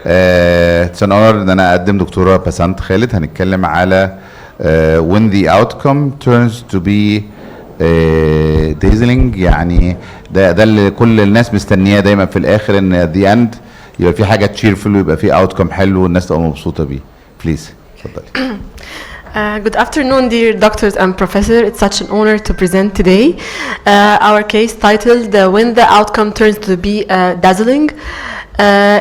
It's an honor ان انا اقدم دكتورة بسنت خالد. هنتكلم على when the outcome turns to be Dazling. يعني ده اللي كل الناس مستنياه دايما في الاخر، ان at the end يبقى في حاجة تشيرفul ويبقى في outcome حلو والناس تبقى مبسوطة بيه. بليز اتفضلي. Good afternoon, dear doctors and professors. It's such an honor to present today our case titled When the Outcome Turns to Be Dazzling.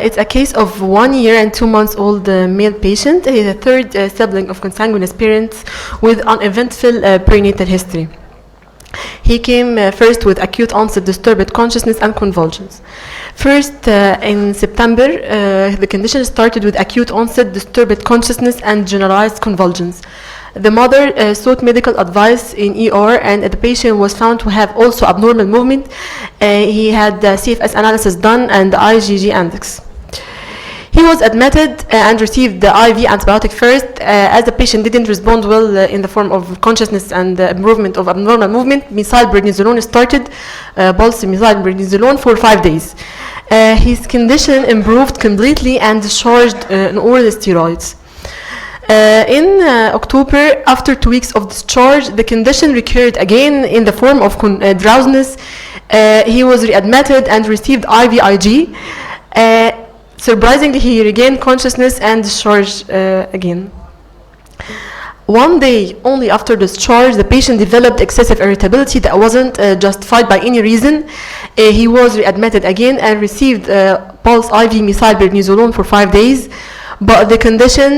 It's a case of 1 year and 2 months old male patient. He is a third sibling of consanguineous parents with uneventful perinatal history. He came first with acute onset disturbed consciousness and convulsions. First, in September, the condition started with acute onset disturbed consciousness and generalized convulsions. The mother sought medical advice in ER, and the patient was found to have also abnormal movement. He had CFS analysis done and the IgG index. He was admitted and received the IV antibiotic first, as the patient didn't respond well in the form of consciousness and improvement of abnormal movement. Methylprednisolone started, pulse methylprednisolone for 5 days. His condition improved completely and discharged in oral steroids. In October, after 2 weeks of discharge, the condition recurred again in the form of drowsiness. He was readmitted and received IVIG. Surprisingly, he regained consciousness and discharged again. 1 day only after discharge, the patient developed excessive irritability that wasn't justified by any reason. He was readmitted again and received pulse IV methylprednisolone for 5 days. But the condition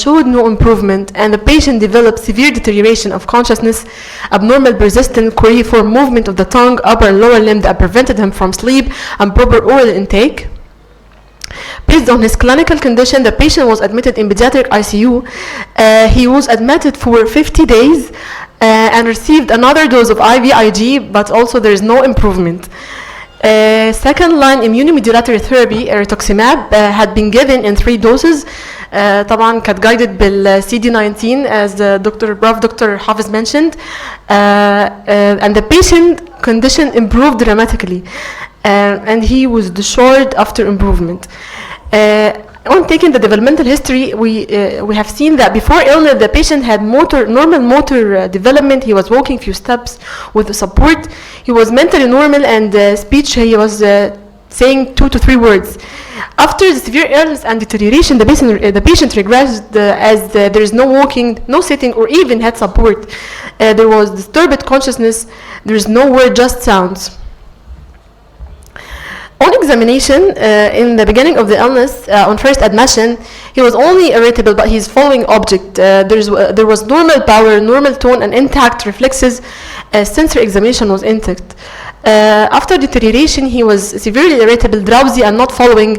showed no improvement, and the patient developed severe deterioration of consciousness, abnormal persistent choreiform movement of the tongue, upper and lower limb that prevented him from sleep and proper oral intake. Based on his clinical condition, the patient was admitted in pediatric ICU. He was admitted for 50 days and received another dose of IVIG, but also there is no improvement. Second-line immunomodulatory therapy, rituximab, had been given in 3 doses. طبعا كانت guided بال CD19 as Dr. Hafiz mentioned, and the patient condition improved dramatically, and he was discharged after improvement. On taking the developmental history, we have seen that before illness, the patient had normal motor development. He was walking few steps with support. He was mentally normal, and speech, he was saying 2 to 3 words. After the severe illness and deterioration, the patient regressed as there is no walking, no sitting, or even head support. There was disturbed consciousness. There is no word, just sounds. On examination, in the beginning of the illness, on first admission, he was only irritable, but he's following object. There was normal power, normal tone, and intact reflexes. Sensory examination was intact. After deterioration, he was severely irritable, drowsy, and not following.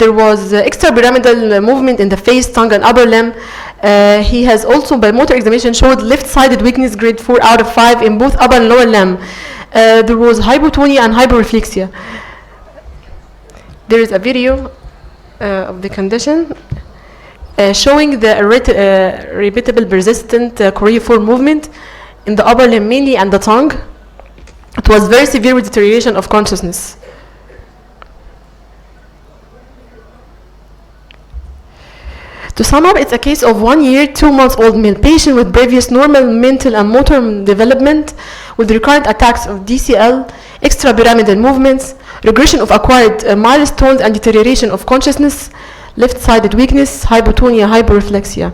There was extrapyramidal movement in the face, tongue, and upper limb. He has also, by motor examination, showed left-sided weakness grade 4 out of 5 in both upper and lower limb. There was hypotonia and hyporeflexia. There is a video of the condition showing the repeatable persistent choreiform movement in the upper limb mainly and the tongue. It was very severe with deterioration of consciousness. To sum up, it's a case of 1 year, 2 months old male patient with previous normal mental and motor development with recurrent attacks of DCL, extrapyramidal movements, regression of acquired milestones and deterioration of consciousness, left-sided weakness, hypotonia, hyporeflexia.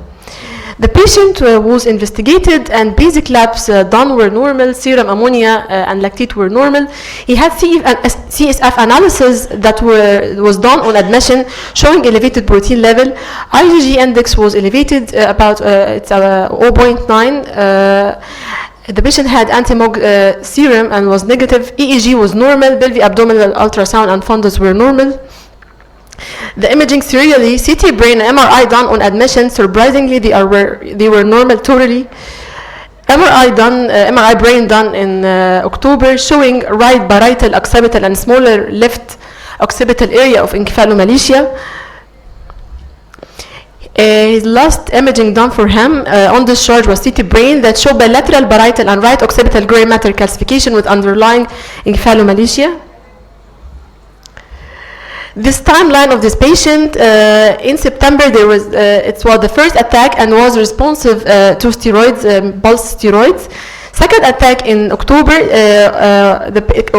The patient was investigated and basic labs done were normal, serum ammonia and lactate were normal. He had CSF analysis that was done on admission showing elevated protein level. IgG index was elevated about 0.9. The patient had anti-MOG serum and was negative. EEG was normal. Pelvic abdominal ultrasound and fundus were normal. The imaging serially, CT brain and MRI done on admission. Surprisingly, they were normal totally. MRI brain done in October, showing right parietal, occipital, and smaller left occipital area of encephalomalacia. His last imaging done for him on discharge was CT brain that showed bilateral parietal and right occipital gray matter calcification with underlying encephalomalacia. This timeline of this patient, in September there was, it was the first attack and was responsive to steroids, pulse steroids. Second attack in October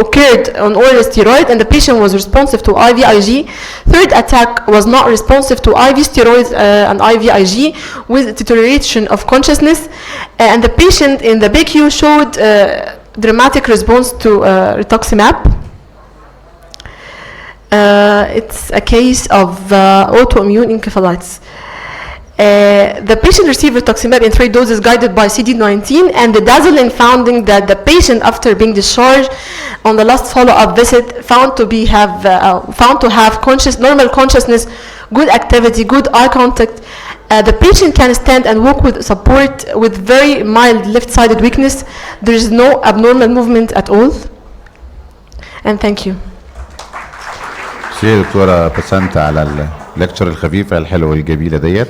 occurred on oral steroid and the patient was responsive to IVIG. Third attack was not responsive to IV steroids and IVIG with deterioration of consciousness. And the patient in the PICU showed dramatic response to rituximab. It's a case of autoimmune encephalitis. The patient received rituximab in 3 doses guided by CD19, and the Dazling finding that the patient, after being discharged on the last follow-up visit, found to have normal consciousness, good activity, good eye contact. The patient can stand and walk with support with very mild left-sided weakness. There is no abnormal movement at all. And thank you. دكتورة بسنت على الليكتشر الخفيفة الحلوة الجميلة ديت.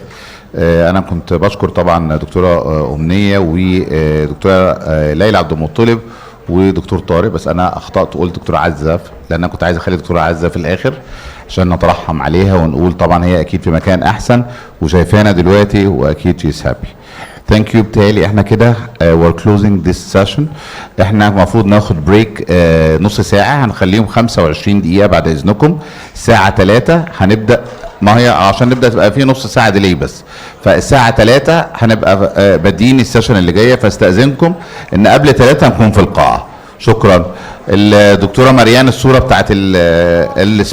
أنا كنت بشكر طبعا دكتورة أمنية ودكتورة ليلى عبد المطلب ودكتور طارق، بس أنا أخطأت وقلت دكتورة عزة لأن أنا كنت عايز أخلي دكتورة عزة في الآخر عشان نترحم عليها ونقول طبعا هي أكيد في مكان أحسن وشايفانا دلوقتي وأكيد شيز هابي. ثانك يو. بتهيألي احنا كده we're closing this session. احنا المفروض ناخد بريك نص ساعة، هنخليهم 25 دقيقة بعد إذنكم. الساعة 3 هنبدأ، ما هي عشان نبدأ تبقى فيه نص ساعة ديلي بس، فالساعة 3 هنبقى بادئين السيشن اللي جاية، فاستأذنكم إن قبل 3 نكون في القاعة. شكرا. الدكتورة مريان الصورة بتاعت